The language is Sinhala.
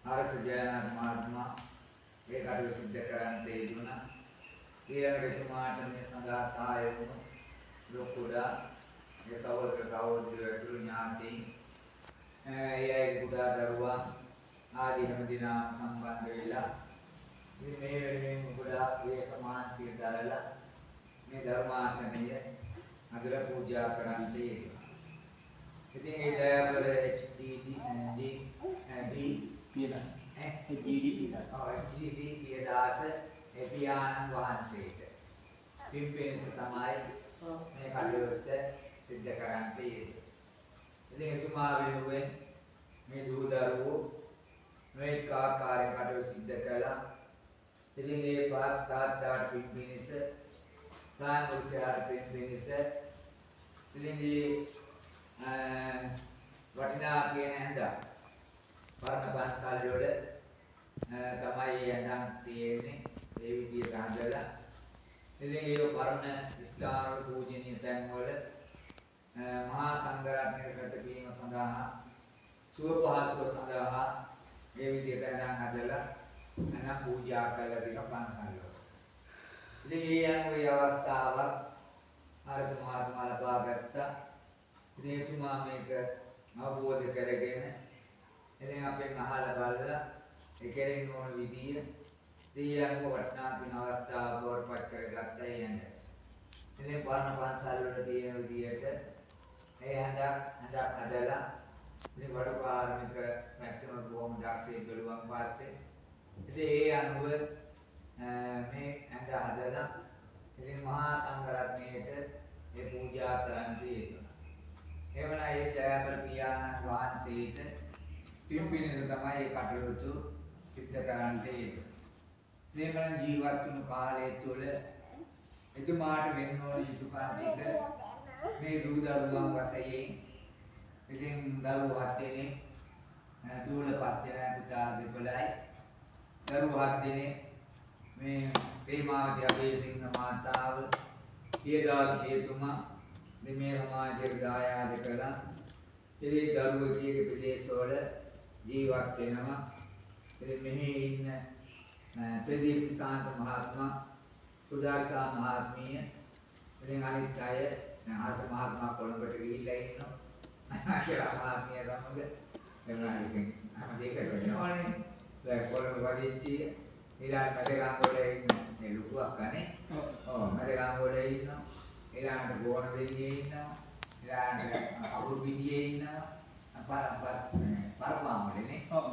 ආරස ජයනාත් මහත්මයා ඒ කටයුතු සිද්ධ කරන්න තේරුණා. ඊළඟට එතුමාට මේ සඳහා සහාය වුණු ලොකුඩා ඒ සහෝදර සහෝදරියෝ ඇතුළු ඥාතීන් ඒ අය කුඩා දරුවා ආදී හැමදෙනා සම්බන්ධ වෙලා ඉතින් මේ වෙනුවෙන් කුඩා වේ සමාන්සිය දරලා මේ ධර්මාසනය අදලා පූජා කරන්නට යෙදුණා. ඉතින් ඒ දයාබර HDD පියදාස පියාණන් වහන්සේට පිම්පෙනස තමයි මේ කටයුත්ත සිද්ධ කරන්නට යෙදුනේ. ඉතින් එතුමා වෙනුවෙන් මේ දූ දරුවෝ මේ ආකාරයෙන් කටයුතු සිද්ධ කළා. ඉතින් ඒ තාත්තාට පිම්පෙනස සාන්දුසයාට පිම්පෙනස ඉතින් වටිනා කියන ඇඳා පරණ පන්සල් වල තමයි ඇඳන් තියෙන්නේ ඒ විදිහට හදලා ඉතින් ඒ පරණ ස්ථාන වල පූජනීය තැන් වල මහා සංඝරත්නයේ සැතපීම සඳහා සුව පහසුව සඳහා මේ විදිහට ඇඳන් හදලා අනම් පූජා කළා තියෙන පන්සල් වල. ඉතින් ඒ අනුව අවස්ථාවක් අරස මහත්මයා ලබා ගත්තා. ඉතින් එතුමා මේක අවබෝධ කරගෙන ඉතින් අපෙන් අහලා බලලා ඒ කෙරෙන්න ඕන විදිය දෙයයන්ව වටනා දින අවස්ථාව බෝර්පත් කරගත්තා යන්නේ. ඉතින් පරණ පන්සල් වල තියෙන විදියට ඒ හඳක් හදලා ඉතින් වඩ කාර්මික පැත්තම බොහොම දක්ෂයෙන් බැලුවන් පස්සේ ඉතින් ඒ අනුව මේ හඳ හදලා ඉතින් මහා සංඝරත්නයට මේ පූජා කරන්න යෙදුණා. එවලා ඒ දයාබර පියාණන් වහන්සේට පිම්පිනේද තමයි මේ කටයුතු සිද්ධ කරන්න යෙදුනේ. මේකෙන් ජීවත් වුණු කාලය තුළ එතුමාට වෙන්න ඕන යුතුයකම් ටික මේ දූ දරුවන් වශයෙන් ඉතින් දරුවෝ 7 දෙනෙක් දූල 5 දෙනා පුතා දෙපළයි දරුවෝ 7 දෙනෙක් මේ ප්‍රේමාවති අබේසිංහ මාතාව පියදාස පියතුමා මේ සමාජයේ දායාද කළා. ඉතින් දරුවෝ කීගේ ප්‍රදේශවල ජීවත් වෙනවා. ඉතින් මෙහි ඉන්න ප්‍රදීප් නිසාන්ත මහත්මයා සුදාර්සා මහත්මිය ඉතින් අනිත් අය ආස මහත්මයා කොළඹට ගිහිල්ලා ඉන්නවා. ආශිර්වාද මහත්මිය සමග එනවා ඉතින් හැම දෙයකට වෙනවනේ. දැන් කොළඹ වදිච්චි ඊළඟ මැදගම් වල ඉන්න මේ ලොකු අක්කනේ. ඔව් මැදගම් වල ඉන්නවා. ඊළඟට ගෝණ දෙවියේ ඉන්නවා. ඊළඟට අකුරු පිටියේ ඉන්නවා. පරපාමලනේ. ඔව්